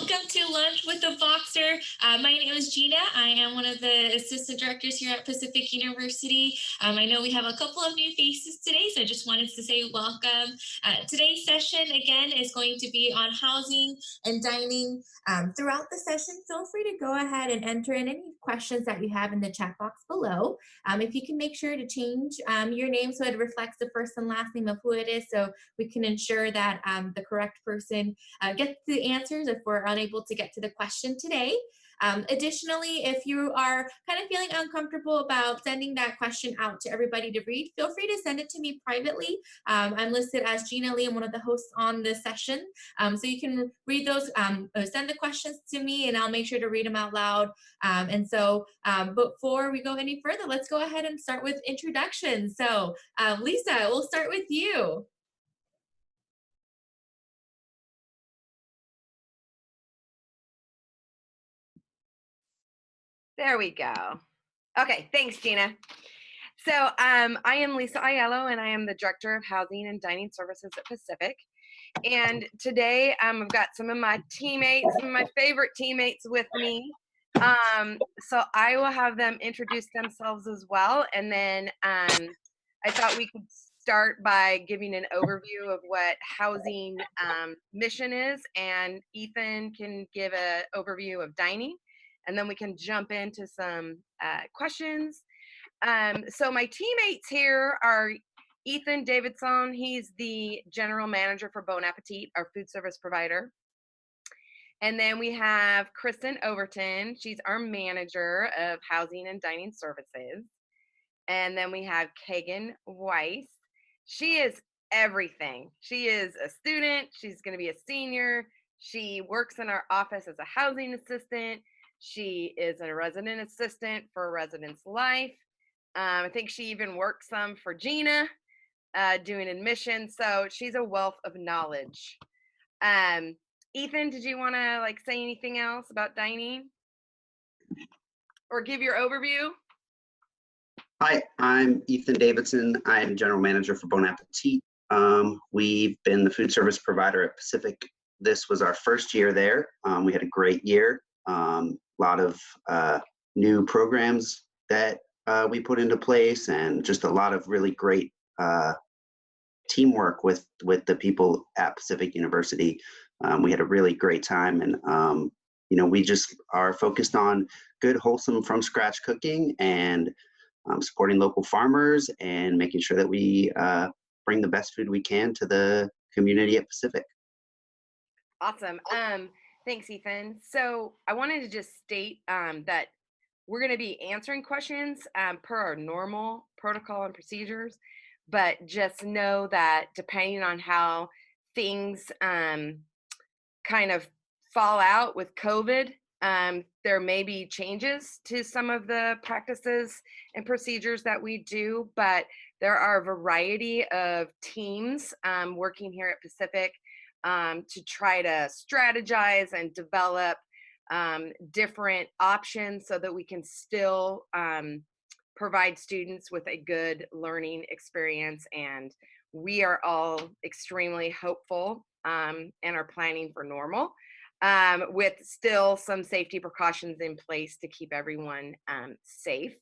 Welcome to Lunch with a Boxer. My name is Gina. I am one of the assistant directors here at Pacific University. I know we have a couple of new faces today, so I just wanted to say welcome. Today's session, again, is going to be on housing and dining. Throughout the session, feel free to go ahead and enter in any questions that you have in the chat box below. If you can make sure to change your name so it reflects the first and last name of who it is, so we can ensure that the correct person gets the answers if we're unable to get to the question today. Additionally, if you are kind of feeling uncomfortable about sending that question out to everybody to read, feel free to send it to me privately. I'm listed as Gina Lee. I'm one of the hosts on this session. So you can read those, send the questions to me, and I'll make sure to read them out loud. Before we go any further, let's go ahead and start with introductions. So Lisa, we'll start with you. There we go. Okay, thanks, Gina. So I am Lisa Aiello, and I am the Director of Housing and Dining Services at Pacific. And today I've got some of my teammates, some of my favorite teammates with me. So I will have them introduce themselves as well. And then I thought we could start by giving an overview of what housing mission is, and Ethan can give an overview of dining. And then we can jump into some questions. So my teammates here are Ethan Davidson. He's the general manager for Bon Appetit, our food service provider. And then we have Kristen Overton. She's our manager of housing and dining services. And then we have Kagan Weiss. She is everything. She is a student. She's going to be a senior. She works in our office as a housing assistant. She is a resident assistant for Residence Life. I think she even works some for Gina, doing admission. So she's a wealth of knowledge. Ethan, did you want to say anything else about dining or give your overview? Hi, I'm Ethan Davidson. I'm general manager for Bon Appetit. We've been the food service provider at Pacific. This was our first year there. We had a great year. Lot of new programs that we put into place, and just a lot of really great teamwork with the people at Pacific University. We had a really great time, and we just are focused on good, wholesome, from scratch cooking, and supporting local farmers, and making sure that we bring the best food we can to the community at Pacific. Awesome. Thanks, Ethan. So I wanted to just state that we're going to be answering questions per our normal protocol and procedures, but just know that depending on how things kind of fall out with COVID, there may be changes to some of the practices and procedures that we do, but there are a variety of teams working here at Pacific to try to strategize and develop different options so that we can still provide students with a good learning experience. And we are all extremely hopeful and are planning for normal, with still some safety precautions in place to keep everyone safe.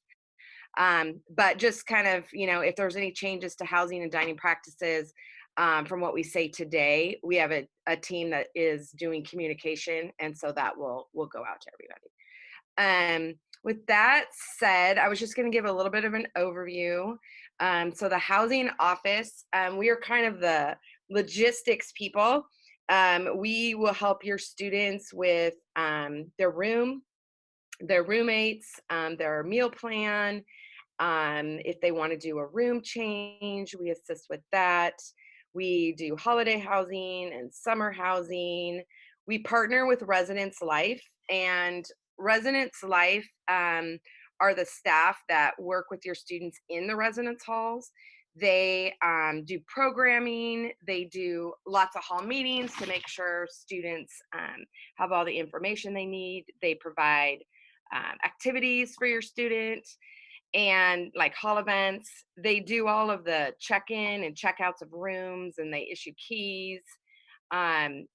But just kind of, if there's any changes to housing and dining practices, from what we say today, we have a team that is doing communication, and so that will go out to everybody. With that said, I was just going to give a little bit of an overview. So the housing office, we are kind of the logistics people. We will help your students with their room, their roommates, their meal plan. If they want to do a room change, we assist with that. We do holiday housing and summer housing. We partner with Residence Life, and Residence Life are the staff that work with your students in the residence halls. They do programming. They do lots of hall meetings to make sure students have all the information they need. They provide activities for your student, and hall events. They do all of the check-in and check-outs of rooms, and they issue keys.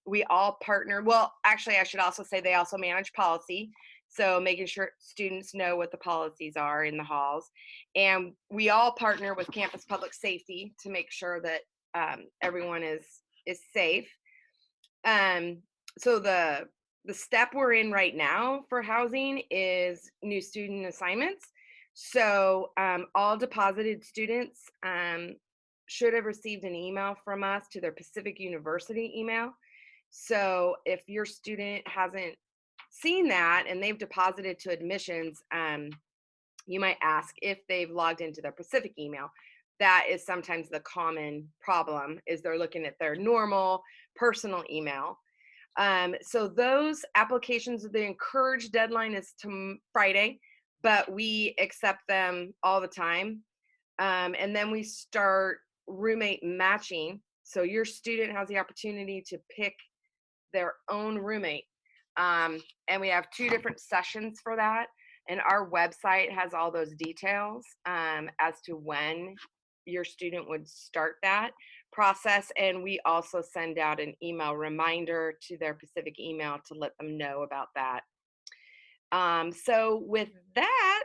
We all partner. Well, actually, I should also say they also manage policy. So making sure students know what the policies are in the halls. And we all partner with campus public safety to make sure that everyone is safe. So the step we're in right now for housing is new student assignments. So all deposited students should have received an email from us to their Pacific University email. So if your student hasn't seen that and they've deposited to admissions, you might ask if they've logged into their Pacific email. That is sometimes the common problem, is they're looking at their normal personal email. So those applications, the encouraged deadline is to Friday, but we accept them all the time. And then we start roommate matching. So your student has the opportunity to pick their own roommate. And we have 2 different sessions for that. And our website has all those details as to when your student would start that process. And we also send out an email reminder to their Pacific email to let them know about that. So with that,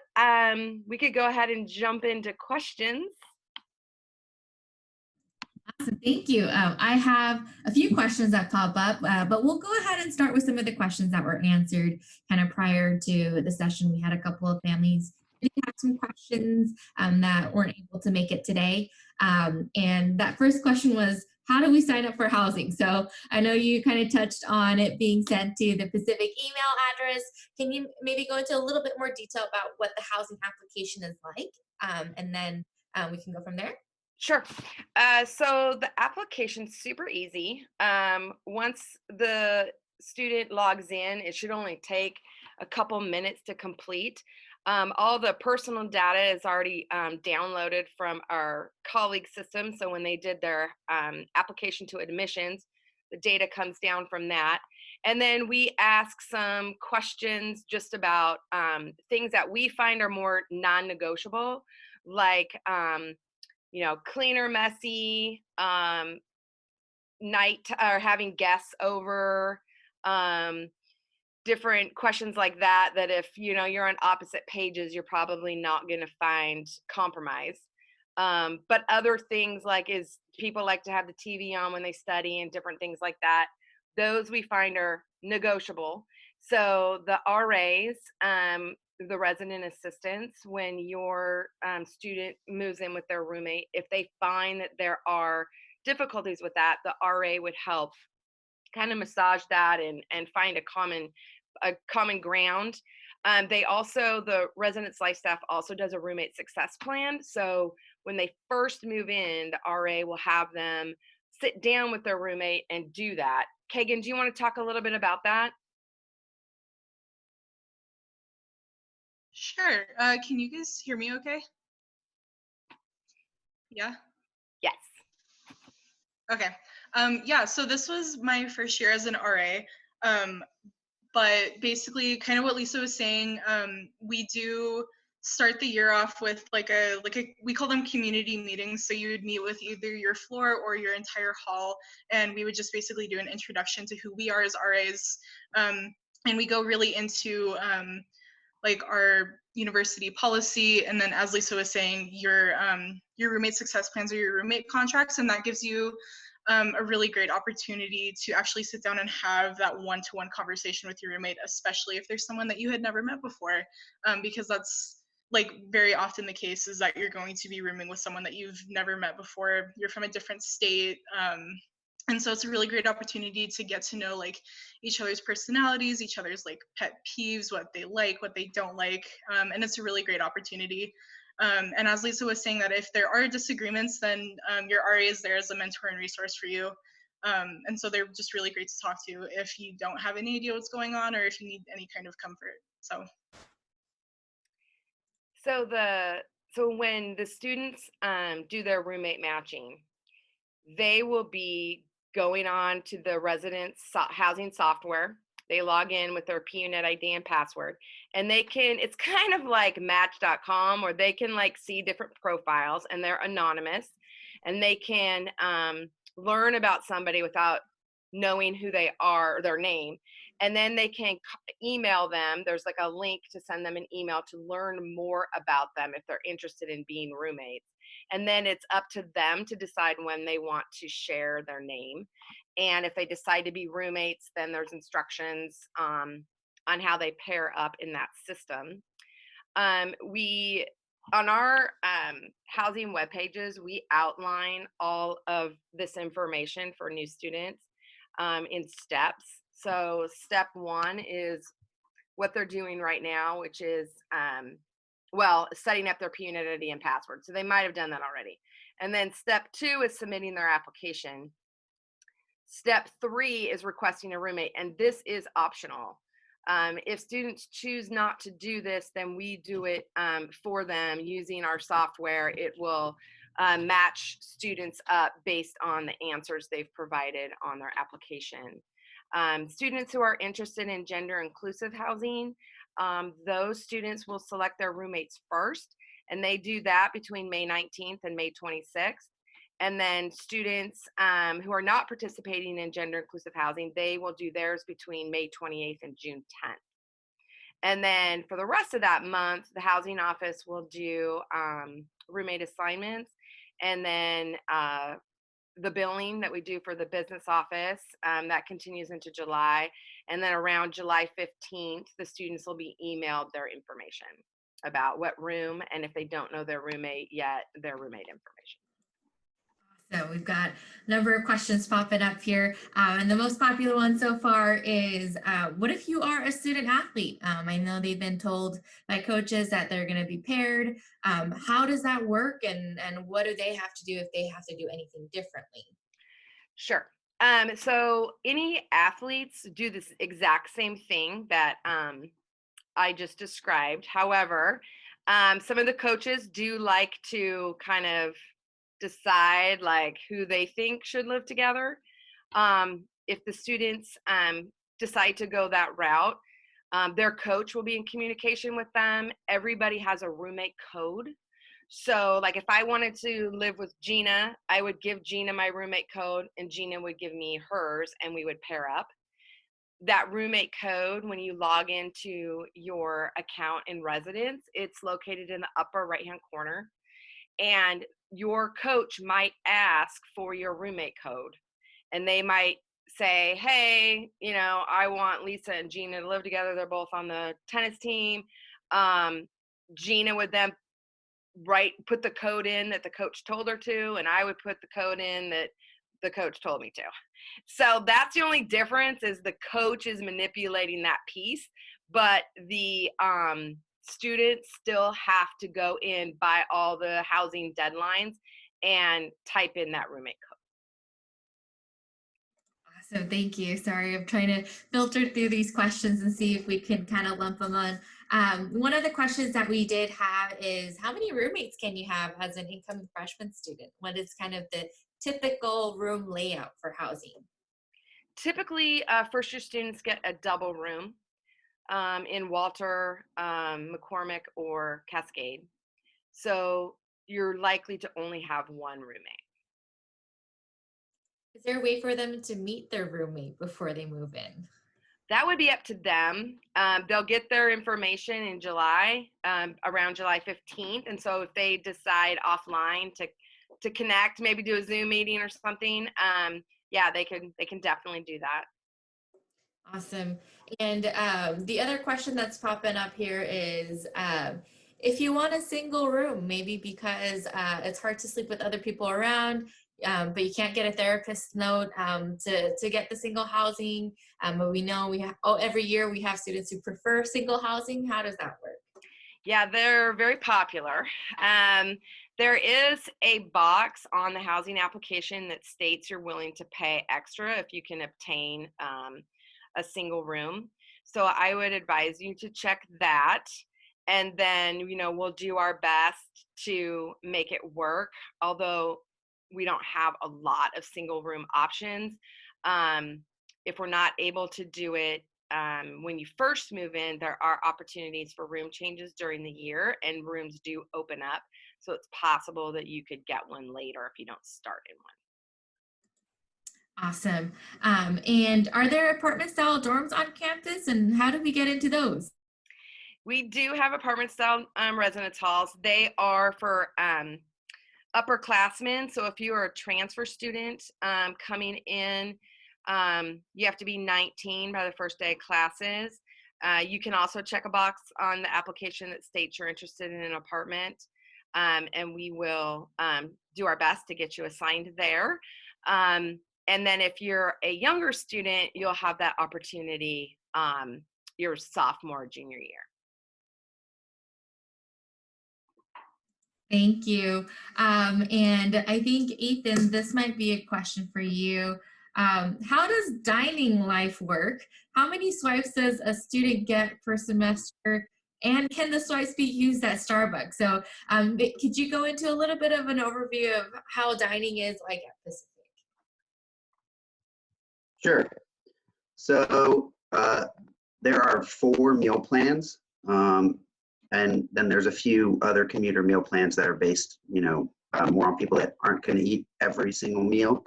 we could go ahead and jump into questions. Awesome, thank you. I have a few questions that pop up, but we'll go ahead and start with some of the questions that were answered kind of prior to the session. We had a couple of families who had some questions that weren't able to make it today. And that first question was, how do we sign up for housing? So I know you kind of touched on it being sent to the Pacific email address. Can you maybe go into a little bit more detail about what the housing application is like? And then we can go from there. Sure. So the application's super easy. Once the student logs in, it should only take a couple minutes to complete. All the personal data is already downloaded from our colleague system. So when they did their application to admissions, the data comes down from that. And then we ask some questions just about things that we find are more non-negotiable, like clean or messy, night or having guests over, different questions like that, that if you're on opposite pages, you're probably not going to find compromise. But other things like is people like to have the TV on when they study and different things like that, those we find are negotiable. So the RAs, the resident assistants, when your student moves in with their roommate, if they find that there are difficulties with that, the RA would help kind of massage that and find a common ground. The residence life staff also does a roommate success plan. So when they first move in, the RA will have them sit down with their roommate and do that. Kagan, do you want to talk a little bit about that? Sure. Can you guys hear me okay? Yeah? Yes. Okay. Yeah, so this was my first year as an RA. But basically kind of what Lisa was saying, we do start the year off with we call them community meetings. So you would meet with either your floor or your entire hall, and we would just basically do an introduction to who we are as RAs. And we go really into our university policy, and then as Lisa was saying, your roommate success plans or your roommate contracts, and that gives you a really great opportunity to actually sit down and have that one-to-one conversation with your roommate, especially if there's someone that you had never met before, because that's very often the case, is that you're going to be rooming with someone that you've never met before. You're from a different state. And so it's a really great opportunity to get to know each other's personalities, each other's pet peeves, what they like, what they don't like. And it's a really great opportunity. And as Lisa was saying, that if there are disagreements, then your RA is there as a mentor and resource for you. And so they're just really great to talk to if you don't have any idea what's going on, or if you need any kind of comfort. So when the students do their roommate matching, they will be going on to the residence housing software. They log in with their PUNet ID and password, and it's kind of like match.com, where they can see different profiles, and they're anonymous, and they can learn about somebody without knowing who they are, their name. And then they can email them. There's like a link to send them an email to learn more about them if they're interested in being roommates. And then it's up to them to decide when they want to share their name. And if they decide to be roommates, then there's instructions on how they pair up in that system. We, on our housing web pages, we outline all of this information for new students in steps. So step 1 is what they're doing right now, which is, setting up their PUNet ID and password. So they might have done that already. And then step 2 is submitting their application. Step 3 is requesting a roommate, and this is optional. If students choose not to do this, then we do it for them using our software. It will match students up based on the answers they've provided on their application. Students who are interested in gender inclusive housing, those students will select their roommates first, and they do that between May 19th and May 26th. And then students who are not participating in gender inclusive housing, they will do theirs between May 28th and June 10th. And then for the rest of that month, the housing office will do roommate assignments. And then the billing that we do for the business office, that continues into July. And then around July 15th, the students will be emailed their information about what room, and if they don't know their roommate yet, their roommate information. So we've got a number of questions popping up here. And the most popular one so far is, what if you are a student athlete? I know they've been told by coaches that they're going to be paired. How does that work? And what do they have to do if they have to do anything differently? Sure. So any athletes do this exact same thing that I just described. However, some of the coaches do like to kind of decide like who they think should live together. If the students decide to go that route, their coach will be in communication with them. Everybody has a roommate code. So like if I wanted to live with Gina, I would give Gina my roommate code and Gina would give me hers, and we would pair up. That roommate code, when you log into your account in Residence, it's located in the upper right-hand corner. And your coach might ask for your roommate code, and they might say, hey, I want Lisa and Gina to live together. They're both on the tennis team. Gina would then put the code in that the coach told her to, and I would put the code in that the coach told me to. So that's the only difference, is the coach is manipulating that piece, but the students still have to go in by all the housing deadlines and type in that roommate code. Awesome, thank you. Sorry, I'm trying to filter through these questions and see if we can kind of lump them on. One of the questions that we did have is, how many roommates can you have as an incoming freshman student? What is kind of the typical room layout for housing? Typically, first year students get a double room in Walter, McCormick, or Cascade. So you're likely to only have one roommate. Is there a way for them to meet their roommate before they move in? That would be up to them. They'll get their information in July, around July 15th. And so if they decide offline to connect, maybe do a Zoom meeting or something, yeah, they can definitely do that. Awesome. And the other question that's popping up here is, if you want a single room, maybe because it's hard to sleep with other people around, but you can't get a therapist note to get the single housing. But we know every year we have students who prefer single housing. How does that work? Yeah, they're very popular. There is a box on the housing application that states you're willing to pay extra if you can obtain a single room. So I would advise you to check that. And then, we'll do our best to make it work. Although we don't have a lot of single room options. If we're not able to do it when you first move in, there are opportunities for room changes during the year, and rooms do open up. So it's possible that you could get one later if you don't start in one. Awesome. And are there apartment style dorms on campus, and how do we get into those? We do have apartment style residence halls. They are for upperclassmen. So if you are a transfer student coming in, you have to be 19 by the first day of classes. You can also check a box on the application that states you're interested in an apartment, and we will do our best to get you assigned there. And then if you're a younger student, you'll have that opportunity your sophomore, junior year. Thank you. And I think, Ethan, this might be a question for you. How does dining life work? How many swipes does a student get per semester? And can the swipes be used at Starbucks? So could you go into a little bit of an overview of how dining is like at Pacific? Sure. So there are 4 meal plans, and then there's a few other commuter meal plans that are based, more on people that aren't going to eat every single meal.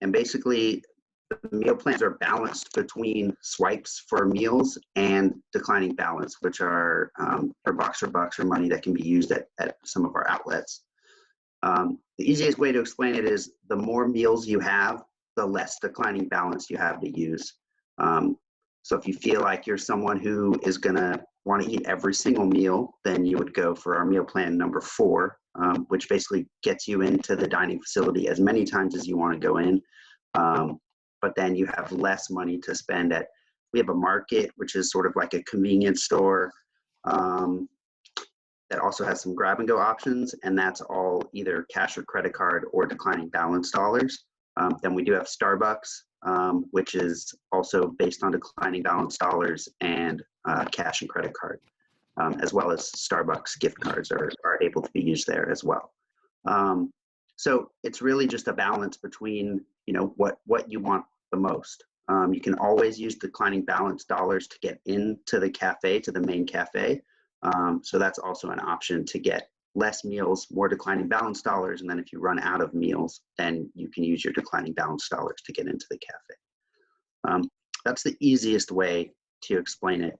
And basically, the meal plans are balanced between swipes for meals and declining balance, which are per box or bucks or money that can be used at some of our outlets. The easiest way to explain it is the more meals you have, the less declining balance you have to use. So if you feel like you're someone who is going to want to eat every single meal, then you would go for our meal plan number 4, which basically gets you into the dining facility as many times as you want to go in. But then you have less money to spend at. We have a market, which is sort of like a convenience store that also has some grab and go options, and that's all either cash or credit card or declining balance dollars. Then we do have Starbucks, which is also based on declining balance dollars and cash and credit card, as well as Starbucks gift cards are able to be used there as well. So it's really just a balance between, what you want the most. You can always use declining balance dollars to get into the cafe, to the main cafe. So that's also an option to get less meals, more declining balance dollars. And then if you run out of meals, then you can use your declining balance dollars to get into the cafe. That's the easiest way to explain it.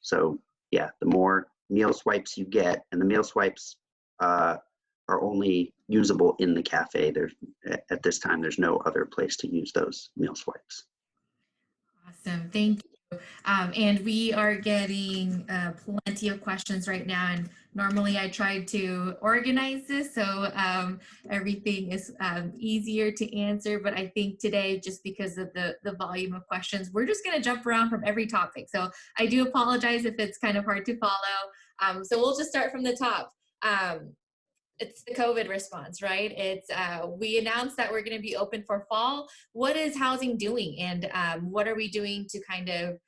So yeah, the more meal swipes you get, and the meal swipes are only usable in the cafe. At this time, there's no other place to use those meal swipes. Awesome, thank you. And we are getting plenty of questions right now, and normally I try to organize this so everything is easier to answer, but I think today, just because of the volume of questions, we're just going to jump around from every topic. So I do apologize if it's kind of hard to follow. So we'll just start from the top. It's the COVID response, right? It's we announced that we're going to be open for fall. What is housing doing, and what are we doing to kind of,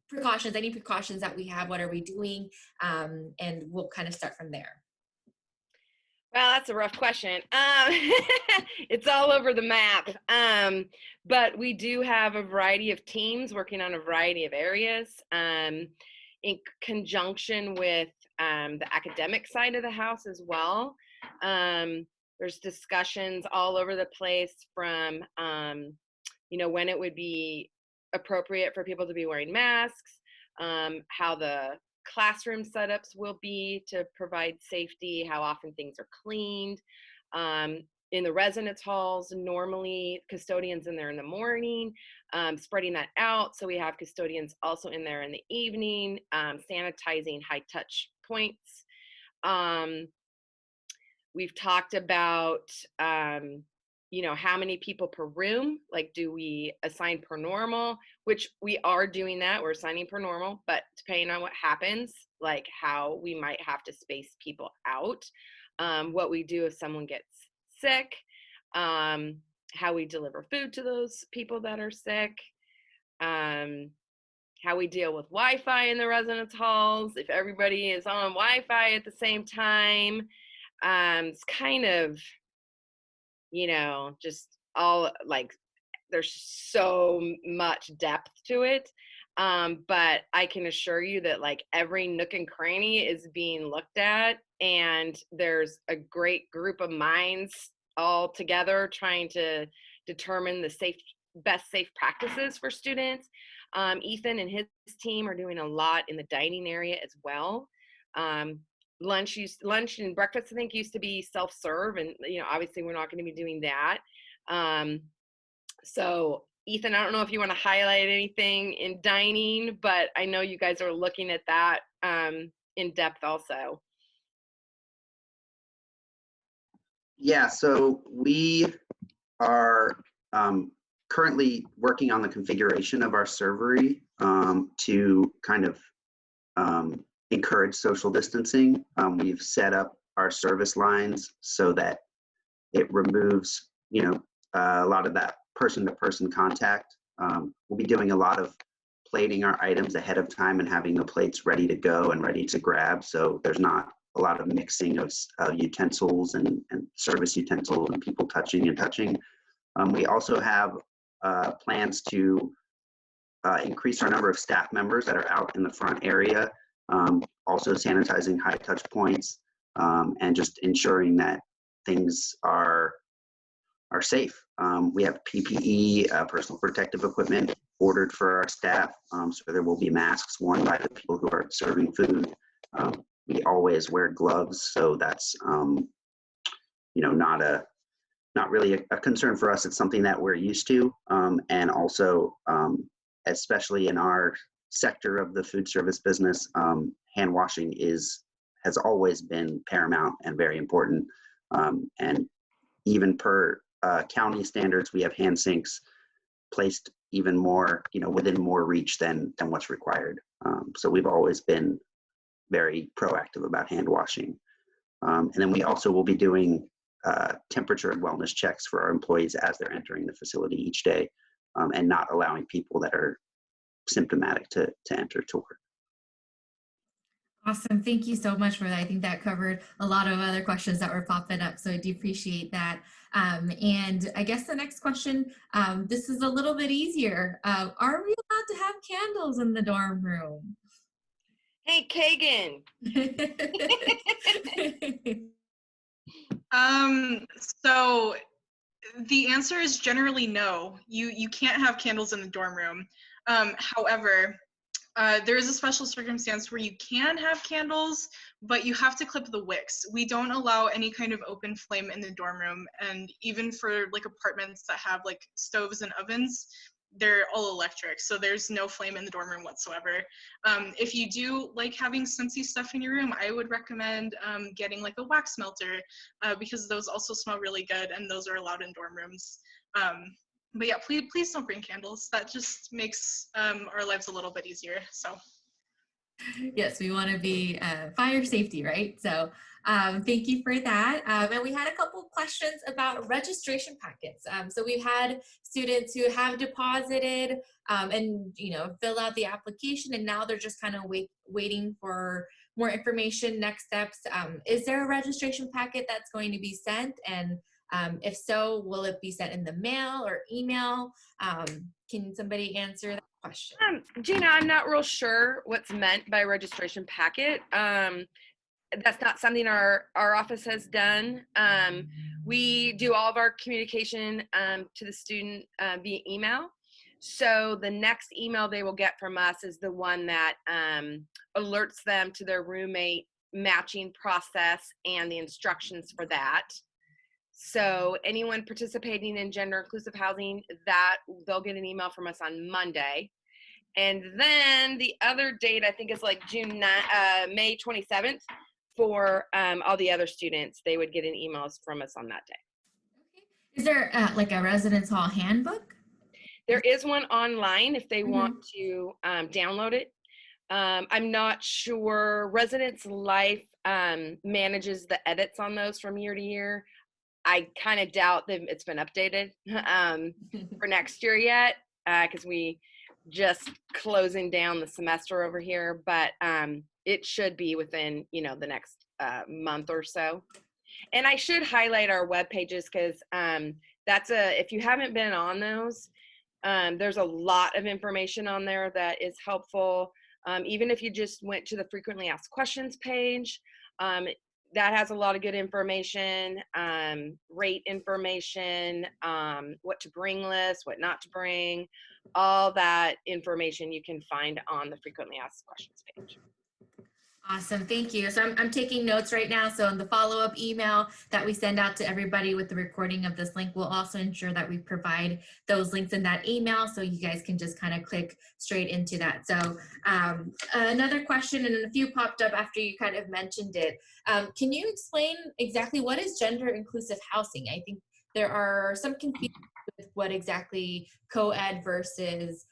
precautions? Any precautions that we have? What are we doing? And we'll kind of start from there. Well, that's a rough question. It's all over the map. But we do have a variety of teams working on a variety of areas in conjunction with the academic side of the house as well. There's discussions all over the place from, when it would be appropriate for people to be wearing masks, how the classroom setups will be to provide safety, how often things are cleaned. In the residence halls, normally custodians in there in the morning, spreading that out. So we have custodians also in there in the evening, sanitizing high touch points. We've talked about, how many people per room, like do we assign per normal, which we are doing that, we're assigning per normal, but depending on what happens, like how we might have to space people out, what we do if someone gets sick, how we deliver food to those people that are sick, how we deal with Wi-Fi in the residence halls, if everybody is on Wi-Fi at the same time. It's kind of, just all like, there's so much depth to it. But I can assure you that like every nook and cranny is being looked at, and there's a great group of minds all together trying to determine the best safe practices for students. Ethan and his team are doing a lot in the dining area as well. Lunch and breakfast, I think, used to be self-serve, and obviously we're not going to be doing that. So Ethan, I don't know if you want to highlight anything in dining, but I know you guys are looking at that in depth also. Yeah, so we are currently working on the configuration of our servery to kind of encourage social distancing. We've set up our service lines so that it removes, a lot of that person-to-person contact. We'll be doing a lot of plating our items ahead of time and having the plates ready to go and ready to grab, so there's not a lot of mixing of utensils and service utensils and people touching. We also have plans to increase our number of staff members that are out in the front area, also sanitizing high touch points, and just ensuring that things are safe. We have PPE, personal protective equipment, ordered for our staff, so there will be masks worn by the people who are serving food. We always wear gloves, so that's not really a concern for us. It's something that we're used to, and also especially in our sector of the food service business, hand washing has always been paramount and very important. And even per county standards, we have hand sinks placed even more, within more reach than what's required. So we've always been very proactive about hand washing. And then we also will be doing temperature and wellness checks for our employees as they're entering the facility each day, and not allowing people that are symptomatic to enter to work. Awesome. Thank you so much for that. I think that covered a lot of other questions that were popping up, so I do appreciate that. And I guess the next question, this is a little bit easier. Are we allowed to have candles in the dorm room? Hey, Kagan. So the answer is generally no. You can't have candles in the dorm room. However, there is a special circumstance where you can have candles, but you have to clip the wicks. We don't allow any kind of open flame in the dorm room, and even for like apartments that have like stoves and ovens, they're all electric, so there's no flame in the dorm room whatsoever. If you do like having scentsy stuff in your room, I would recommend getting like a wax melter, because those also smell really good, and those are allowed in dorm rooms. But yeah, please don't bring candles. That just makes our lives a little bit easier. So yes, we want to be fire safety, right? So thank you for that. And we had a couple questions about registration packets. So we've had students who have deposited and fill out the application, and now they're just kind of waiting for more information, next steps. Is there a registration packet that's going to be sent? And if so, will it be sent in the mail or email? Can somebody answer that question? Gina, I'm not real sure what's meant by registration packet. That's not something our office has done. We do all of our communication to the student via email. So the next email they will get from us is the one that alerts them to their roommate matching process and the instructions for that. So anyone participating in gender inclusive housing, that they'll get an email from us on Monday. And then the other date, I think, is like May 27th for all the other students. They would get an emails from us on that day. Okay. Is there like a residence hall handbook? There is one online if they want to download it. I'm not sure. Residence Life manages the edits on those from year to year. I kind of doubt that it's been updated for next year yet, because we just closing down the semester over here, but it should be within the next month or so. And I should highlight our web pages, because if you haven't been on those, there's a lot of information on there that is helpful. Even if you just went to the frequently asked questions page, that has a lot of good information, rate information, what to bring list, what not to bring, all that information you can find on the frequently asked questions page. Awesome, thank you. So I'm taking notes right now. So in the follow-up email that we send out to everybody with the recording of this link, we'll also ensure that we provide those links in that email so you guys can just kind of click straight into that. So another question, and a few popped up after you kind of mentioned it. Can you explain exactly what is gender inclusive housing? I think there are some confusion with what exactly co-ed versus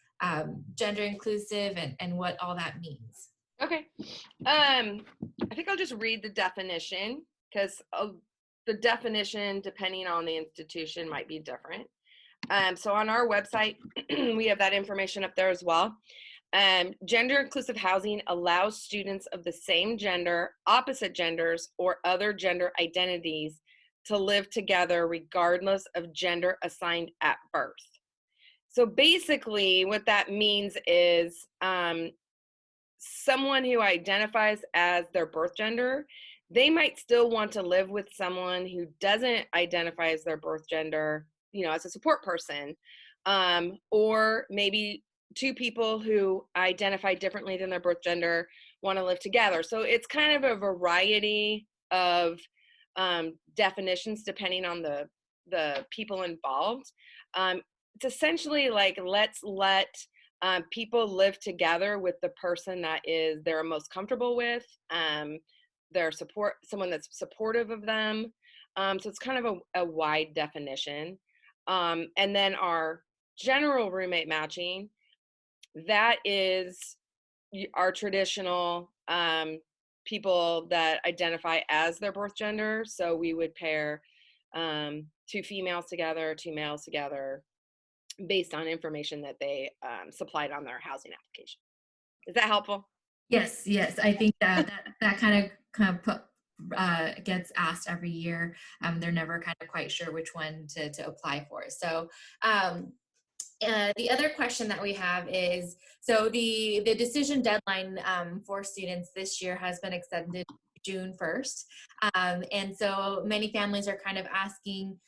gender inclusive and what all that means. Okay. I think I'll just read the definition because the definition, depending on the institution, might be different. So on our website, we have that information up there as well. Gender inclusive housing allows students of the same gender, opposite genders, or other gender identities to live together regardless of gender assigned at birth. So basically what that means is someone who identifies as their birth gender, they might still want to live with someone who doesn't identify as their birth gender, you know, as a support person, or maybe two people who identify differently than their birth gender want to live together. So it's kind of a variety of definitions depending on the people involved. It's essentially like let's let people live together with the person that is they're most comfortable with, someone that's supportive of them. So it's kind of a wide definition. And then our general roommate matching, that is our traditional people that identify as their birth gender. So we would pair two females together, two males together, based on information that they supplied on their housing application. Is that helpful? Yes, yes. I think that kind of gets asked every year. They're never kind of quite sure which one to apply for. So the other question that we have is, so the decision deadline for students this year has been extended June 1st. And so many families are kind of asking,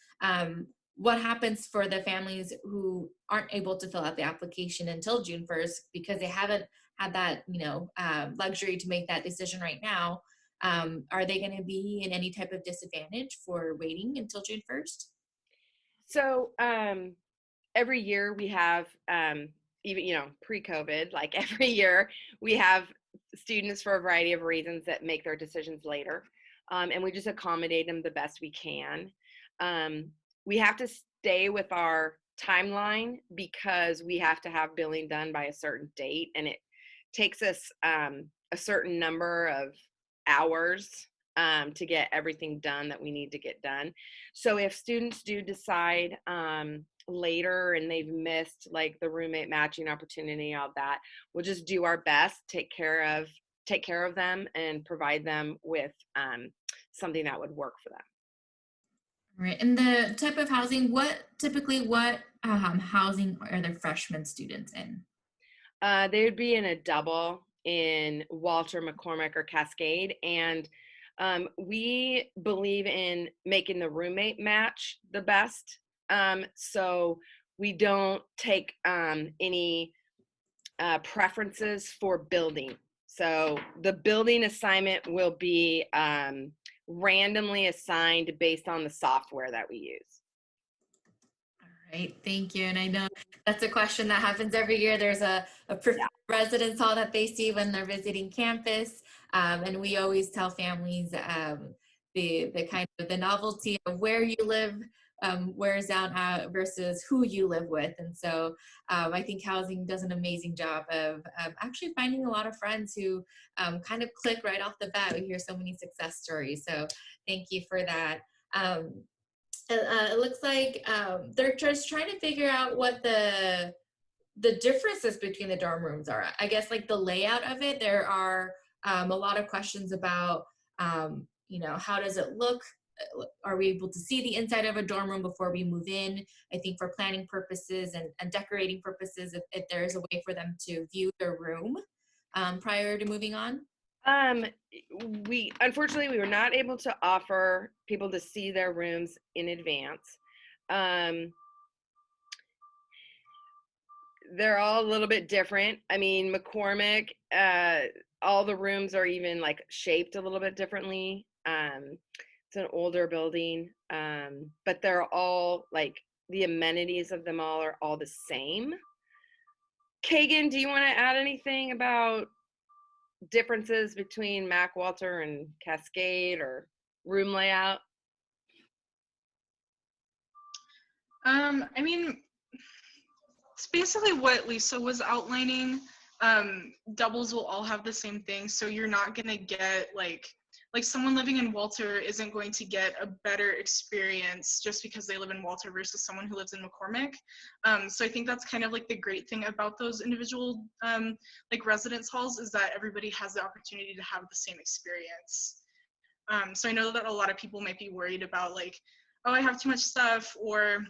what happens for the families who aren't able to fill out the application until June 1st because they haven't had that, luxury to make that decision right now? Are they going to be in any type of disadvantage for waiting until June 1st? So every year we have, even, pre-COVID, like every year we have students for a variety of reasons that make their decisions later. And we just accommodate them the best we can. We have to stay with our timeline because we have to have billing done by a certain date, and it takes us a certain number of hours to get everything done that we need to get done. So if students do decide later and they've missed like the roommate matching opportunity, all that, we'll just do our best, take care of them and provide them with something that would work for them. All right. And the type of housing, what housing are the freshman students in? They would be in a double in Walter, McCormick, or Cascade. And we believe in making the roommate match the best. So we don't take any preferences for building. So the building assignment will be randomly assigned based on the software that we use. All right, thank you. And I know that's a question that happens every year. There's a residence hall that they see when they're visiting campus. And we always tell families the kind of the novelty of where you live wears down versus who you live with. And so I think housing does an amazing job of actually finding a lot of friends who kind of click right off the bat. We hear so many success stories. So thank you for that. It looks like they're just trying to figure out what the differences between the dorm rooms are. I guess like the layout of it, there are a lot of questions about, how does it look? Are we able to see the inside of a dorm room before we move in? I think for planning purposes and decorating purposes, if there is a way for them to view their room prior to moving on. We unfortunately we were not able to offer people to see their rooms in advance. They're all a little bit different. I mean, McCormick, all the rooms are even like shaped a little bit differently. It's an older building, but they're all like the amenities of them all are all the same. Kagan, do you want to add anything about differences between Mac Walter and Cascade or room layout? I mean, it's basically what Lisa was outlining. Doubles will all have the same thing, so you're not gonna get like someone living in Walter isn't going to get a better experience just because they live in Walter versus someone who lives in McCormick. So I think that's kind of like the great thing about those individual like residence halls is that everybody has the opportunity to have the same experience. So I know that a lot of people might be worried about like, oh, I have too much stuff, or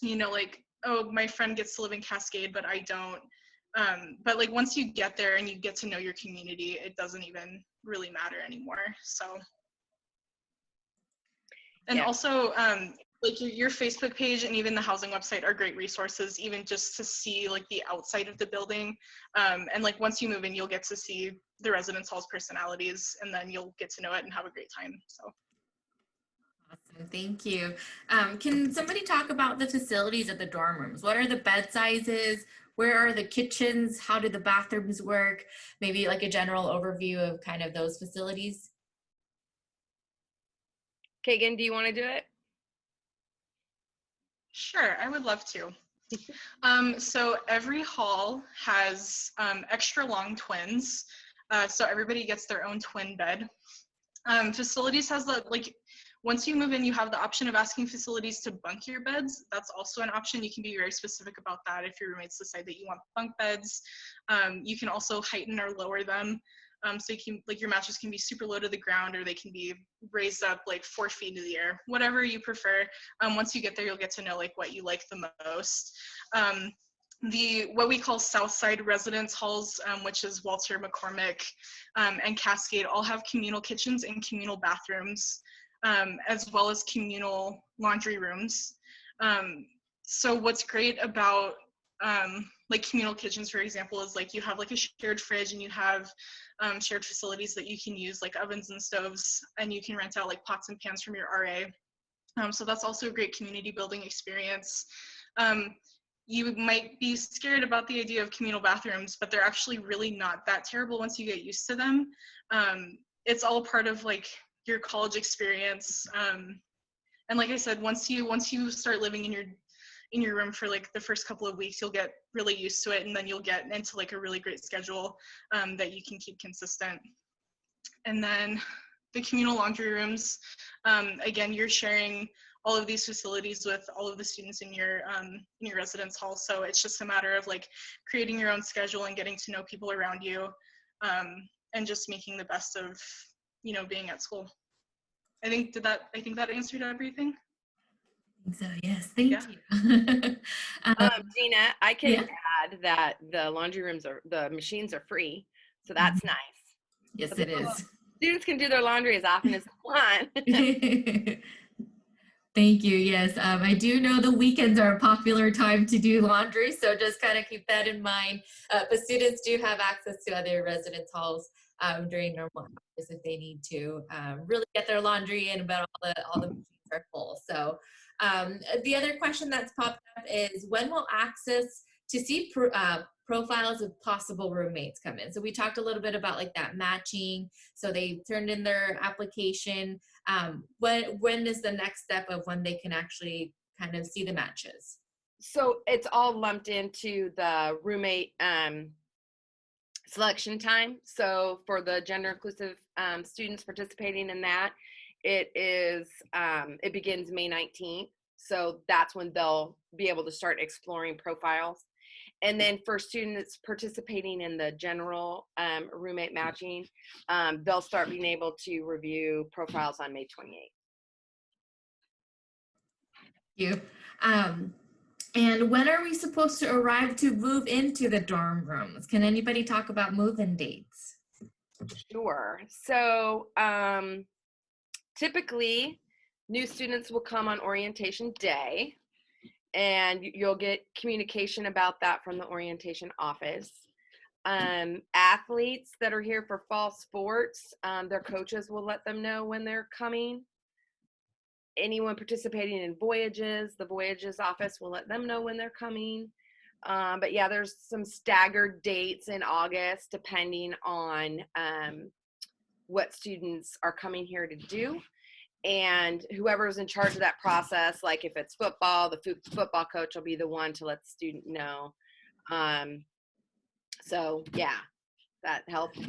you know, like, oh, my friend gets to live in Cascade, but I don't. But like once you get there and you get to know your community, it doesn't even really matter anymore. So, and Yeah. also like your Facebook page and even the housing website are great resources, even just to see like the outside of the building. And like once you move in, you'll get to see the residence hall's personalities, and then you'll get to know it and have a great time. So. Awesome, thank you. Can somebody talk about the facilities of the dorm rooms? What are the bed sizes? Where are the kitchens? How do the bathrooms work? Maybe like a general overview of kind of those facilities. Kagan, do you want to do it? Sure, I would love to. So every hall has extra long twins, so everybody gets their own twin bed. Facilities has the, like, once you move in, you have the option of asking facilities to bunk your beds. That's also an option. You can be very specific about that if your roommates decide that you want bunk beds. You can also heighten or lower them. So you can, like, your mattress can be super low to the ground, or they can be raised up like 4 feet into the air, whatever you prefer. Once you get there, you'll get to know like what you like the most. What we call Southside residence halls, which is Walter, McCormick, and Cascade, all have communal kitchens and communal bathrooms, as well as communal laundry rooms. So what's great about like communal kitchens, for example, is like you have like a shared fridge, and you have shared facilities that you can use, like ovens and stoves, and you can rent out like pots and pans from your RA. So that's also a great community building experience. You might be scared about the idea of communal bathrooms, but they're actually really not that terrible once you get used to them. It's all part of like your college experience. And like I said, once you start living in your room for like the first couple of weeks, you'll get really used to it, and then you'll get into like a really great schedule that you can keep consistent. And then the communal laundry rooms, again, you're sharing all of these facilities with all of the students in your residence hall. So it's just a matter of like creating your own schedule and getting to know people around you, and just making the best of, you know, being at school. I think that answered everything. So yes, thank you. Gina, I can yeah. add that the machines are free, so that's nice. Yes, but it is. Students can do their laundry as often as they want. Thank you. Yes, I do know the weekends are a popular time to do laundry, so just kind of keep that in mind. But students do have access to other residence halls during normal hours if they need to really get their laundry in, but all the machines are full. So the other question that's popped up is, when will access to see profiles of possible roommates come in? So we talked a little bit about like that matching. So they turned in their application. When is the next step of when they can actually kind of see the matches? So it's all lumped into the roommate selection time. So for the gender inclusive students participating in that, it begins May 19th. So that's when they'll be able to start exploring profiles. And then for students participating in the general roommate matching, they'll start being able to review profiles on May 28th. Thank you. And when are we supposed to arrive to move into the dorm rooms? Can anybody talk about move-in dates? Sure. So typically, new students will come on orientation day, and you'll get communication about that from the orientation office. Athletes that are here for fall sports, their coaches will let them know when they're coming. Anyone participating in voyages, the voyages office will let them know when they're coming. But yeah, there's some staggered dates in August depending on what students are coming here to do. And whoever's in charge of that process, like if it's football, the football coach will be the one to let the student know. So yeah, that helps.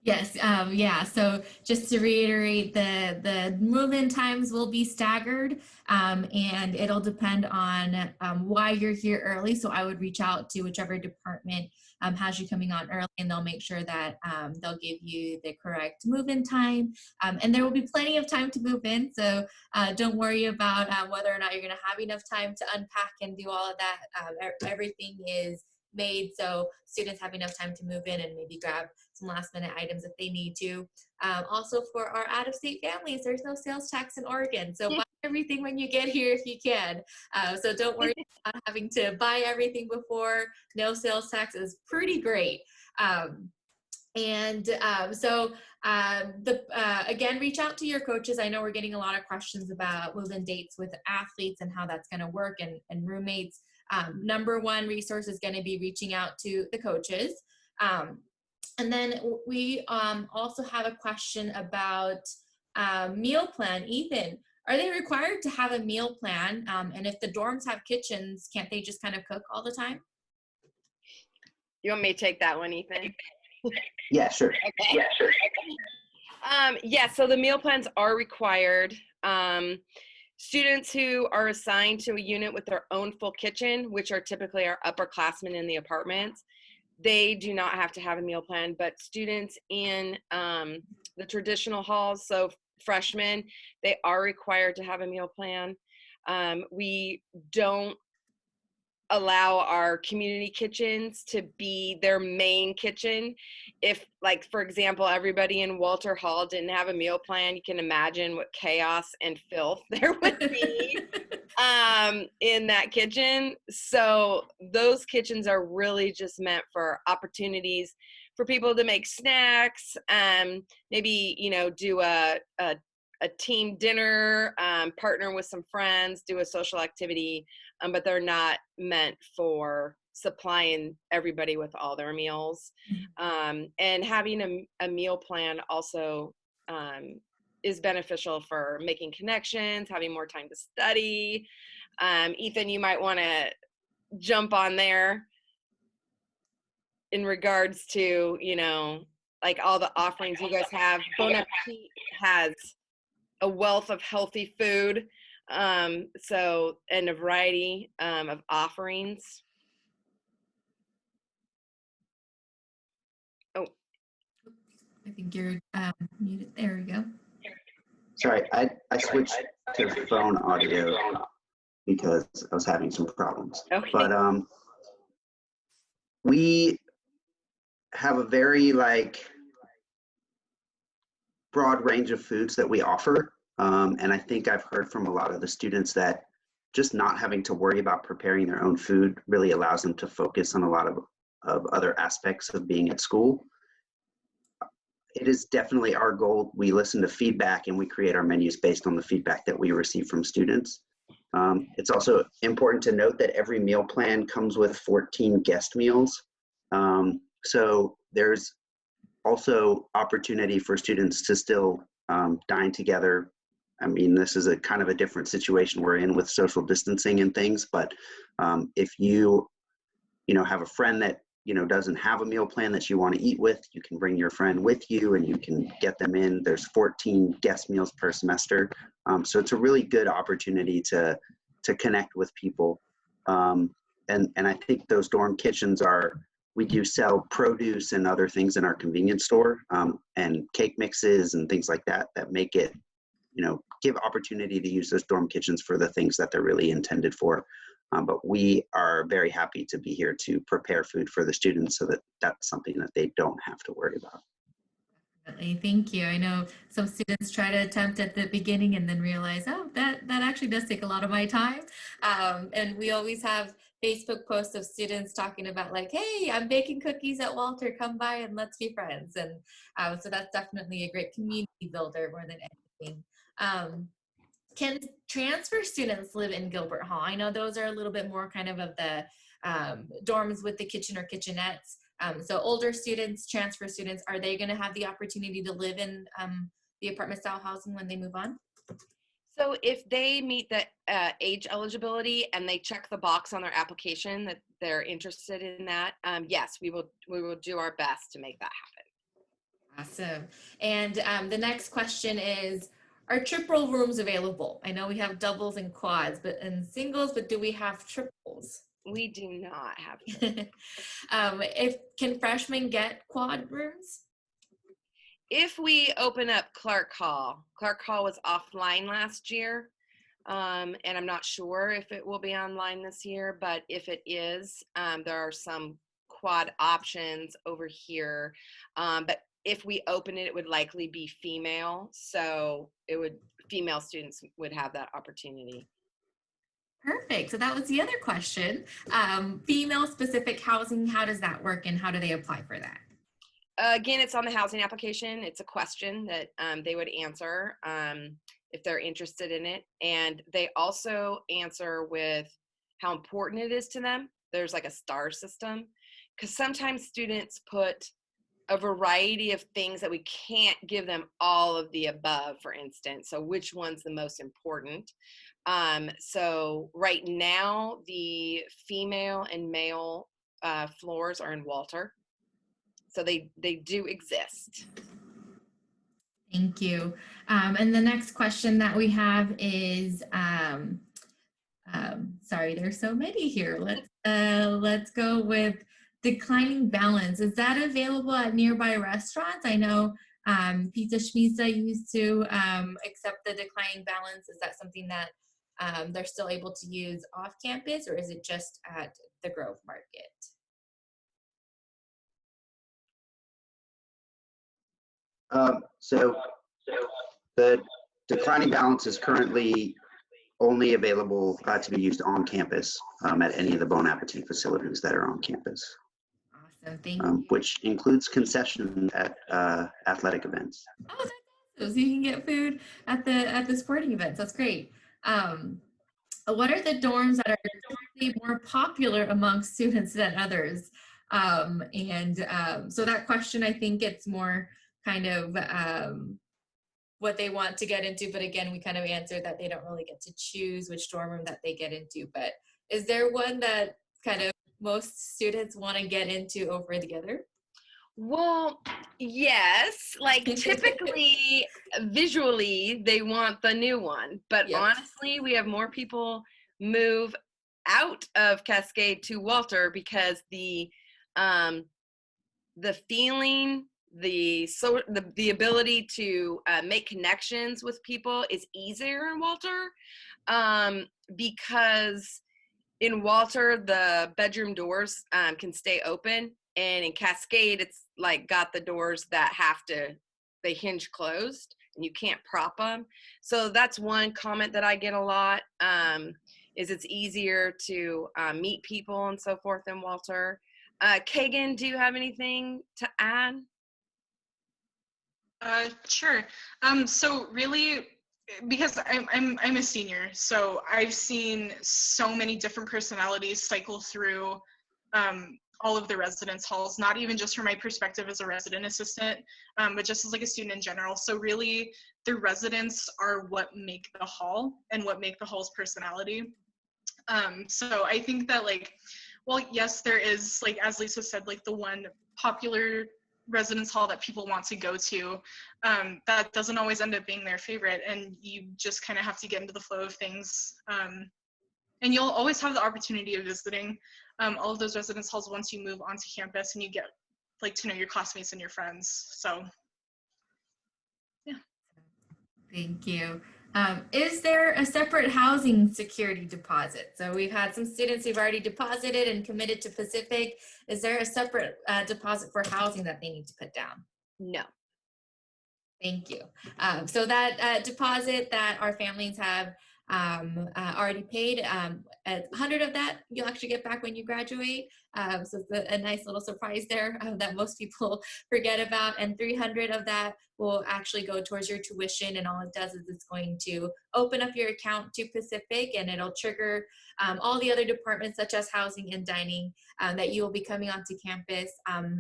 Yes, yeah. So just to reiterate, the move-in times will be staggered, and it'll depend on why you're here early. So I would reach out to whichever department has you coming on early, and they'll make sure that they'll give you the correct move-in time. And there will be plenty of time to move in. So don't worry about whether or not you're going to have enough time to unpack and do all of that. Everything is made so students have enough time to move in and maybe grab some last minute items if they need to. Also for our out-of-state families, there's no sales tax in Oregon. So buy everything when you get here if you can. So don't worry about having to buy everything before. No sales tax is pretty great. Again, reach out to your coaches. I know we're getting a lot of questions about move-in dates with athletes and how that's going to work and roommates. Number one resource is going to be reaching out to the coaches. And then we also have a question about meal plan. Ethan, are they required to have a meal plan? And if the dorms have kitchens, can't they just kind of cook all the time? You want me to take that one, Ethan? Yeah, sure. Okay. Yeah, sure. Yeah, so the meal plans are required. Students who are assigned to a unit with their own full kitchen, which are typically our upperclassmen in the apartments, they do not have to have a meal plan, but students in the traditional halls, so freshmen, they are required to have a meal plan. We don't allow our community kitchens to be their main kitchen. If, like, for example, everybody in Walter Hall didn't have a meal plan, you can imagine what chaos and filth there would be in that kitchen. So those kitchens are really just meant for opportunities for people to make snacks, maybe, you know, do a team dinner, partner with some friends, do a social activity, but they're not meant for supplying everybody with all their meals. And having a meal plan also is beneficial for making connections, having more time to study. Ethan, you might want to jump on there in regards to, you know, like all the offerings you guys have. Bon Appetit has a wealth of healthy food, so, and a variety of offerings. Oh, I think you're muted. There we go. Sorry, I switched to phone audio because I was having some problems. okay. But we have a very broad range of foods that we offer. And I think I've heard from a lot of the students that just not having to worry about preparing their own food really allows them to focus on a lot of other aspects of being at school. It is definitely our goal. We listen to feedback and we create our menus based on the feedback that we receive from students. It's also important to note that every meal plan comes with 14 guest meals. So there's also opportunity for students to still dine together. I mean, this is a kind of a different situation we're in with social distancing and things, but if you have a friend that doesn't have a meal plan that you want to eat with, you can bring your friend with you and you can get them in. There's 14 guest meals per semester. So it's a really good opportunity to connect with people. And I think those dorm kitchens we do sell produce and other things in our convenience store, and cake mixes and things like that make it, give opportunity to use those dorm kitchens for the things that they're really intended for. But we are very happy to be here to prepare food for the students so that that's something that they don't have to worry about. Definitely. Thank you. I know some students try to attempt at the beginning and then realize, oh, that actually does take a lot of my time. And we always have Facebook posts of students talking about like, hey, I'm baking cookies at Walter. Come by and let's be friends. And so that's definitely a great community builder more than anything. Um, can transfer students live in Gilbert Hall? I know those are a little bit more kind of the dorms with the kitchen or kitchenettes. So older students, transfer students, are they going to have the opportunity to live in the apartment style housing when they move on? So if they meet the age eligibility and they check the box on their application that they're interested in that, yes, we will do our best to make that happen. Awesome. And the next question is, are triple rooms available? I know we have doubles and quads, and singles, but do we have triples? We do not have. Can freshmen get quad rooms? If we open up Clark Hall was offline last year, and I'm not sure if it will be online this year, but if it is, there are some quad options over here. But if we open it, it would likely be female, so female students would have that opportunity. Perfect. So that was the other question. Female specific housing, how does that work and how do they apply for that? Again, it's on the housing application. It's a question that they would answer if they're interested in it. And they also answer with how important it is to them. There's like a star system, because sometimes students put a variety of things that we can't give them all of the above, for instance. So which one's the most important? So right now, the female and male floors are in Walter. So they do exist. Thank you. And the next question that we have is, sorry, there's so many here. Let's go with declining balance. Is that available at nearby restaurants? I know Pizza Schmizza used to accept the declining balance. Is that something that they're still able to use off campus, or is it just at the Grove Market? So the declining balance is currently only available to be used on campus at any of the Bon Appetit facilities that are on campus. Awesome, thank you. Which includes concessions at athletic events. Oh, that's awesome. So you can get food at the sporting events. That's great. What are the dorms that are typically more popular among students than others? So that question, I think it's more kind of what they want to get into, but again, we kind of answered that they don't really get to choose which dorm room that they get into. But is there one that kind of most students want to get into over the other? Well, yes, like typically visually they want the new one, but Yep. honestly, we have more people move out of Cascade to Walter because the feeling, the ability to make connections with people is easier in Walter, because in Walter the bedroom doors can stay open, and in Cascade it's like got the doors that they hinge closed and you can't prop them. So that's one comment that I get a lot, is it's easier to meet people and so forth in Walter. Kagan, do you have anything to add? Sure. So really, because I'm a senior, so I've seen so many different personalities cycle through all of the residence halls, not even just from my perspective as a resident assistant, but just as like a student in general. So really, the residents are what make the hall and what make the hall's personality. So I think that well, yes, there is, like, as Lisa said, like the one popular residence hall that people want to go to, that doesn't always end up being their favorite, and you just kind of have to get into the flow of things. And you'll always have the opportunity of visiting all of those residence halls once you move onto campus and you get to know your classmates and your friends. So yeah. Thank you. Is there a separate housing security deposit? So we've had some students who've already deposited and committed to Pacific. Is there a separate deposit for housing that they need to put down? No. Thank you. So that deposit that our families have already paid, 100 of that you'll actually get back when you graduate. So it's a nice little surprise there that most people forget about. And 300 of that will actually go towards your tuition. And all it does is it's going to open up your account to Pacific, and it'll trigger all the other departments such as housing and dining that you will be coming onto campus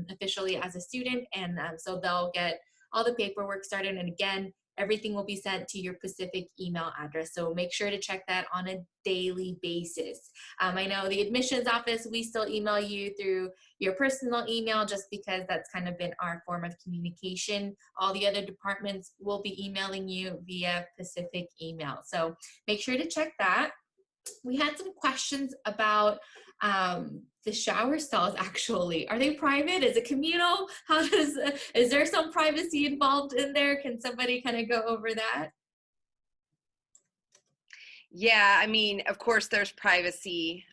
officially as a student. And so they'll get all the paperwork started. And again, everything will be sent to your Pacific email address. So make sure to check that on a daily basis. I know the admissions office, we still email you through your personal email just because that's kind of been our form of communication. All the other departments will be emailing you via Pacific email. So make sure to check that. We had some questions about the shower stalls. Actually, are they private? Is it communal? Is there some privacy involved in there? Can somebody kind of go over that? Yeah, I mean, of course there's privacy.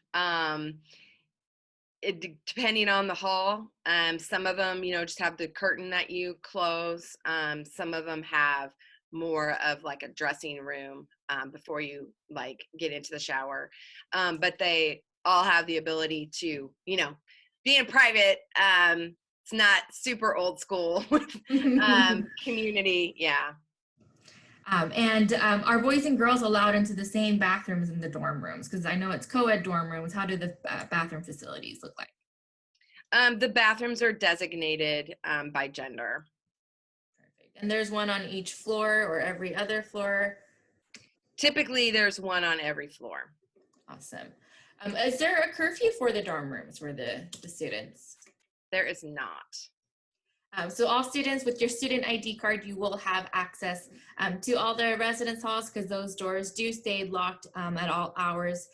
Depending on the hall, some of them, just have the curtain that you close. Some of them have more of like a dressing room before you like get into the shower. But they all have the ability to, be in private. It's not super old school community. Yeah. And are boys and girls allowed into the same bathrooms in the dorm rooms? Because I know it's co-ed dorm rooms. How do the bathroom facilities look like? The bathrooms are designated by gender. Perfect. And there's one on each floor or every other floor? Typically, there's one on every floor. Awesome. Is there a curfew for the dorm rooms for the students? There is not. So all students with your student ID card, you will have access to all the residence halls because those doors do stay locked at all hours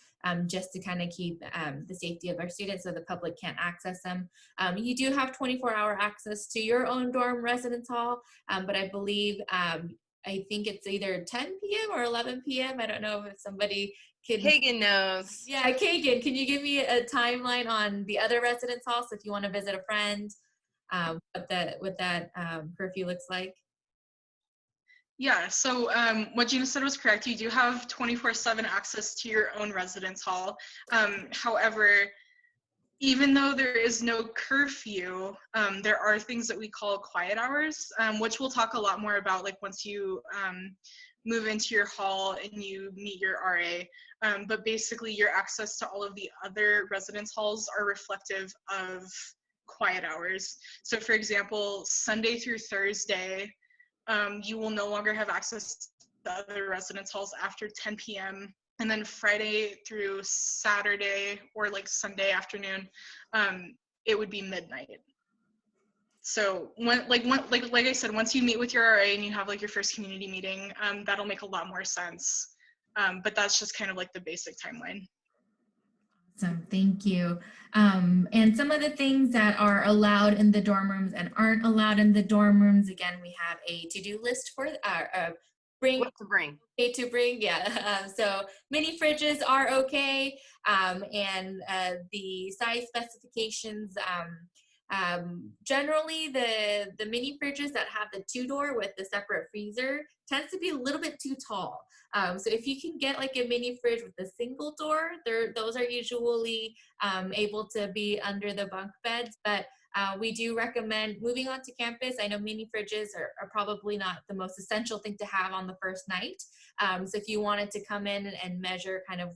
just to kind of keep the safety of our students so the public can't access them. You do have 24-hour access to your own dorm residence hall, but I believe, I think it's either 10 p.m. or 11 p.m. I don't know if somebody could. Kagan knows. Yeah, Kagan, can you give me a timeline on the other residence halls if you want to visit a friend? What that curfew looks like? Yeah, so what Gina said was correct. You do have 24/7 access to your own residence hall. However, even though there is no curfew, there are things that we call quiet hours, which we'll talk a lot more about like once you move into your hall and you meet your RA. But basically your access to all of the other residence halls are reflective of quiet hours. So for example, Sunday through Thursday, you will no longer have access to other residence halls after 10 p.m. And then Friday through Saturday or like Sunday afternoon, it would be midnight. So like I said, once you meet with your RA and you have like your first community meeting, that'll make a lot more sense. But that's just kind of like the basic timeline. Awesome, thank you. And some of the things that are allowed in the dorm rooms and aren't allowed in the dorm rooms, again, we have a to-do list for What to bring. to bring, yeah. So mini fridges are okay, and the size specifications, generally the mini fridges that have the 2-door with the separate freezer tends to be a little bit too tall. So if you can get like a mini fridge with a single door, those are usually able to be under the bunk beds, but we do recommend moving onto campus. I know mini fridges are probably not the most essential thing to have on the first night. So if you wanted to come in and measure kind of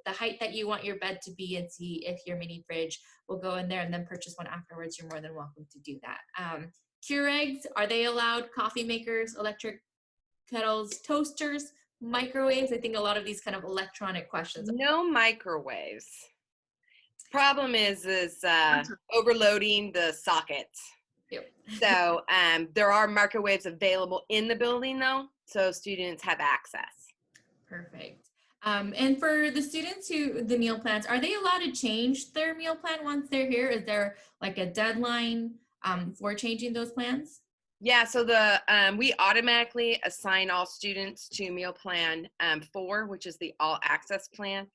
the height that you want your bed to be and see if your mini fridge will go in there and then purchase one afterwards, you're more than welcome to do that. Keurigs, are they allowed? Coffee makers, electric kettles, toasters, microwaves? I think a lot of these kind of electronic questions. No microwaves. Problem is overloading the sockets. Yep. So there are microwaves available in the building though, so students have access. Perfect. And for the students the meal plans, are they allowed to change their meal plan once they're here? Is there like a deadline for changing those plans? Yeah, so we automatically assign all students to meal plan 4, which is the all access plan.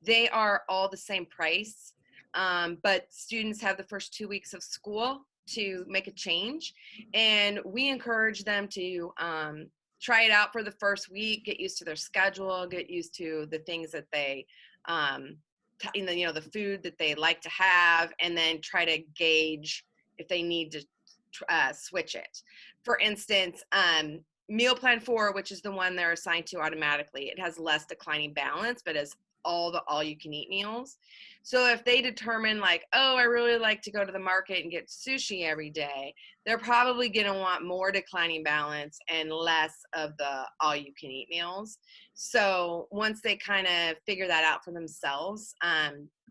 They are all the same price, but students have the first 2 weeks of school to make a change, and we encourage them to try it out for the first week, get used to their schedule, get used to the things that they the food that they like to have, and then try to gauge if they need to switch it. For instance, meal plan 4, which is the one they're assigned to automatically, it has less declining balance, but is all you can eat meals. So if they determine like, oh, I really like to go to the market and get sushi every day, they're probably going to want more declining balance and less of the all you can eat meals. So once they kind of figure that out for themselves,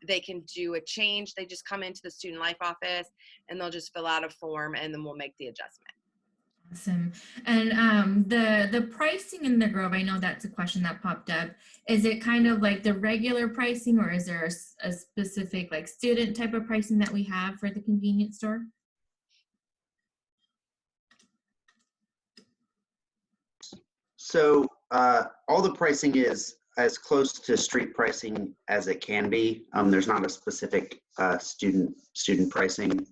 they can do a change. They just come into the student life office and they'll just fill out a form, and then we'll make the adjustment. Awesome. And the pricing in the Grove, I know that's a question that popped up. Is it kind of like the regular pricing, or is there a specific like student type of pricing that we have for the convenience store? So all the pricing is as close to street pricing as it can be. There's not a specific student pricing,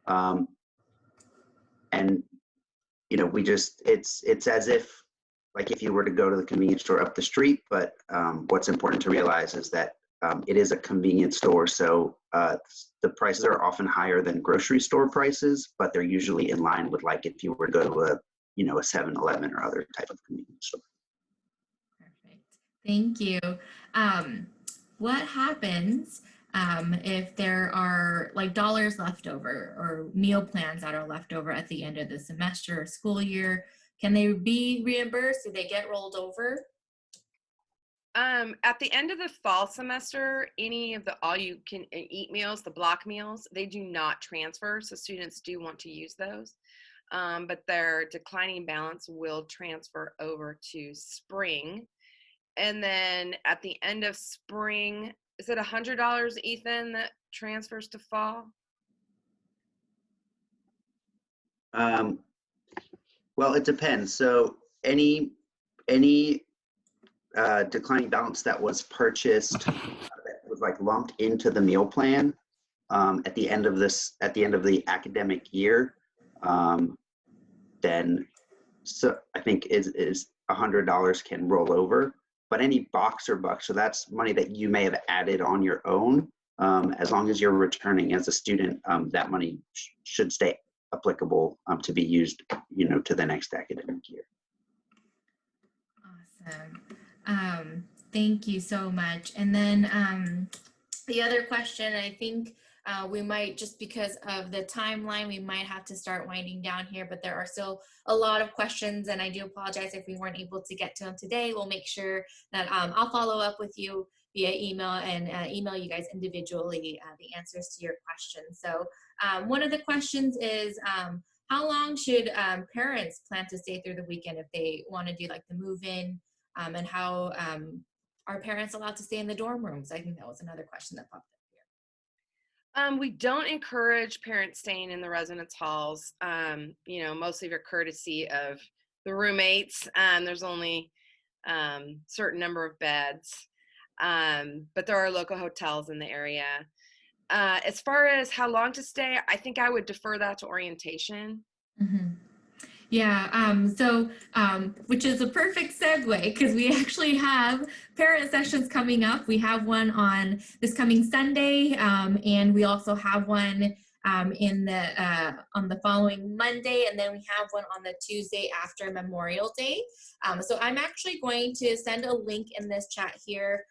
and we just it's as if like if you were to go to the convenience store up the street. But what's important to realize is that it is a convenience store, so the prices are often higher than grocery store prices, but they're usually in line with like if you were to go to a 7-Eleven or other type of convenience store. Perfect. Thank you. What happens if there are like dollars left over or meal plans that are left over at the end of the semester or school year? Can they be reimbursed? Do they get rolled over? At the end of the fall semester, any of the all you can eat meals, the block meals, they do not transfer. So students do want to use those. But their declining balance will transfer over to spring. And then at the end of spring, is it $100, Ethan, that transfers to fall? Well, it depends. So any declining balance that was purchased that was like lumped into the meal plan at the end of the academic year, then so I think is $100 can roll over. But any box or buck, so that's money that you may have added on your own. As long as you're returning as a student, that money should stay applicable to be used, to the next academic year. Awesome. Thank you so much. And then the other question, I think we might, just because of the timeline, we might have to start winding down here, but there are still a lot of questions, and I do apologize if we weren't able to get to them today. We'll make sure that I'll follow up with you via email and email you guys individually the answers to your questions. So one of the questions is, how long should parents plan to stay through the weekend if they want to do like the move-in, and how are parents allowed to stay in the dorm rooms? I think that was another question that popped up here. We don't encourage parents staying in the residence halls, mostly for courtesy of the roommates. There's only certain number of beds, but there are local hotels in the area. As far as how long to stay, I think I would defer that to orientation. Mm-hmm. Yeah, which is a perfect segue, because we actually have parent sessions coming up. We have one on this coming Sunday, and we also have one on the following Monday, and then we have one on the Tuesday after Memorial Day. So I'm actually going to send a link in this chat here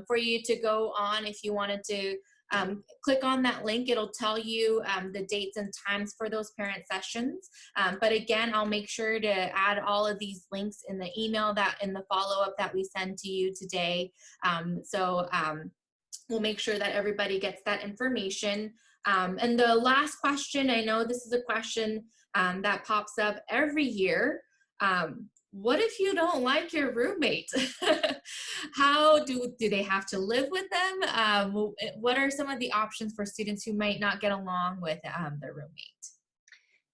for you to go on if you wanted to. Click on that link. It'll tell you the dates and times for those parent sessions. But again, I'll make sure to add all of these links in the email in the follow-up that we send to you today. We'll make sure that everybody gets that information. And the last question, I know this is a question that pops up every year. What if you don't like your roommate? How do they have to live with them? What are some of the options for students who might not get along with their roommate?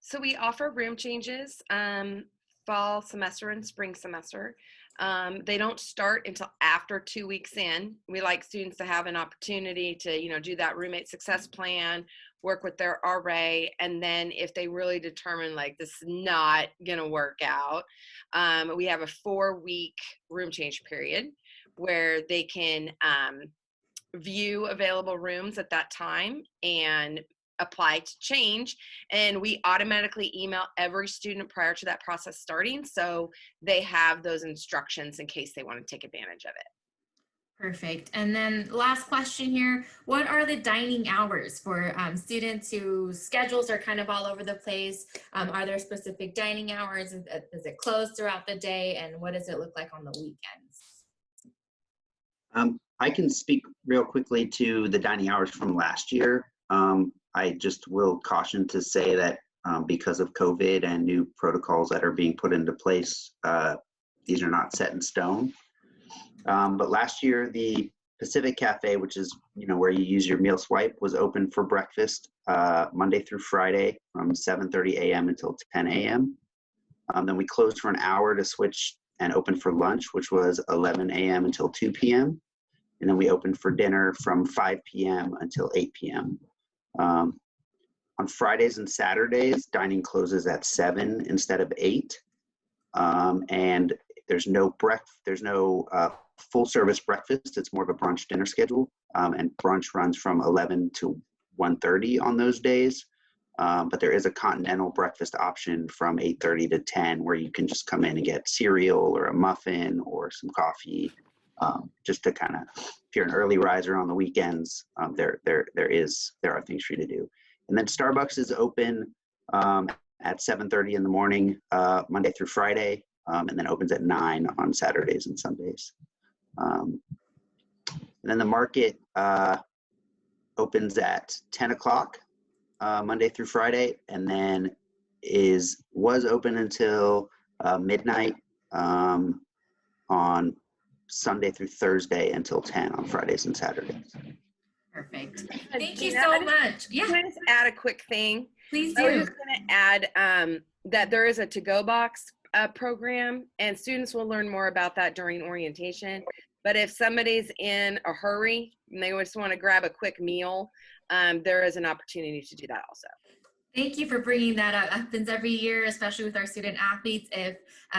So we offer room changes fall semester and spring semester. They don't start until after 2 weeks in. We like students to have an opportunity to, do that roommate success plan, work with their RA, and then if they really determine like this is not gonna work out, we have a 4-week room change period where they can view available rooms at that time and apply to change, and we automatically email every student prior to that process starting, so they have those instructions in case they want to take advantage of it. Perfect. And then last question here, what are the dining hours for students whose schedules are kind of all over the place? Are there specific dining hours? Is it closed throughout the day? And what does it look like on the weekends? I can speak real quickly to the dining hours from last year. I just will caution to say that because of COVID and new protocols that are being put into place, these are not set in stone. But last year, the Pacific Cafe, which is where you use your meal swipe, was open for breakfast Monday through Friday from 7:30 a.m. until 10 a.m. Then we closed for an hour to switch and open for lunch, which was 11 a.m. until 2 p.m. And then we opened for dinner from 5 p.m. until 8 p.m. On Fridays and Saturdays, dining closes at 7 instead of 8. And there's no full service breakfast. It's more of a brunch dinner schedule. And brunch runs from 11 to 1:30 on those days. But there is a continental breakfast option from 8:30 to 10 where you can just come in and get cereal or a muffin or some coffee. Just to kind of, if you're an early riser on the weekends, there are things for you to do. And then Starbucks is open at 7:30 in the morning, Monday through Friday, and then opens at 9 on Saturdays and Sundays. And then the market opens at 10 o'clock Monday through Friday, and then was open until midnight on Sunday through Thursday until 10 on Fridays and Saturdays. Perfect. Thank you so much. Can I just add a quick thing? Please do. I was just going to add that there is a ToGo Box program, and students will learn more about that during orientation. But if somebody's in a hurry and they just want to grab a quick meal, there is an opportunity to do that also. Thank you for bringing that up. It happens every year, especially with our student athletes. If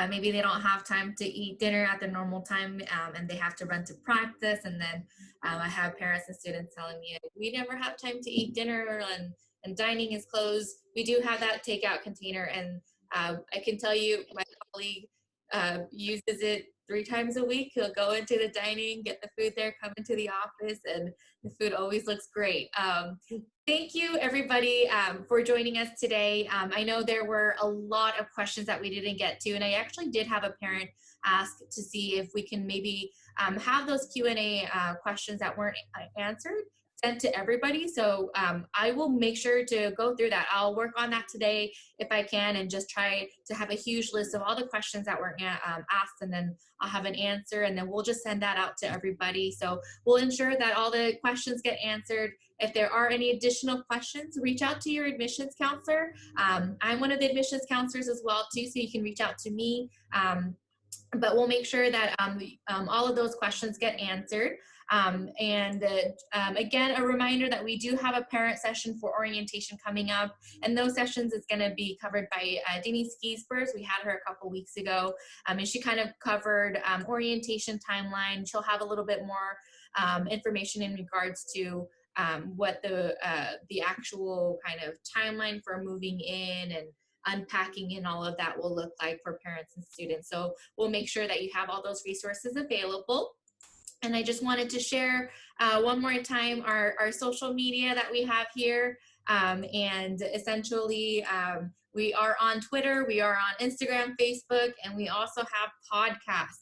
maybe they don't have time to eat dinner at the normal time and they have to run to practice, and then I have parents and students telling me, we never have time to eat dinner and dining is closed. We do have that takeout container, and I can tell you my colleague uses it 3 times a week. He'll go into the dining, get the food there, come into the office, and the food always looks great. Thank you, everybody, for joining us today. I know there were a lot of questions that we didn't get to, and I actually did have a parent ask to see if we can maybe have those Q&A questions that weren't answered sent to everybody. So I will make sure to go through that. I'll work on that today if I can, and just try to have a huge list of all the questions that weren't asked, and then I'll have an answer, and then we'll just send that out to everybody. So we'll ensure that all the questions get answered. If there are any additional questions, reach out to your admissions counselor. I'm one of the admissions counselors as well too, so you can reach out to me. But we'll make sure that all of those questions get answered. Again, a reminder that we do have a parent session for orientation coming up, and those sessions is going to be covered by Denise Giesbers. We had her a couple weeks ago, and she kind of covered orientation timeline. She'll have a little bit more information in regards to what the actual kind of timeline for moving in and unpacking and all of that will look like for parents and students. So we'll make sure that you have all those resources available. And I just wanted to share one more time our social media that we have here. And essentially, we are on Twitter, we are on Instagram, Facebook, and we also have podcasts.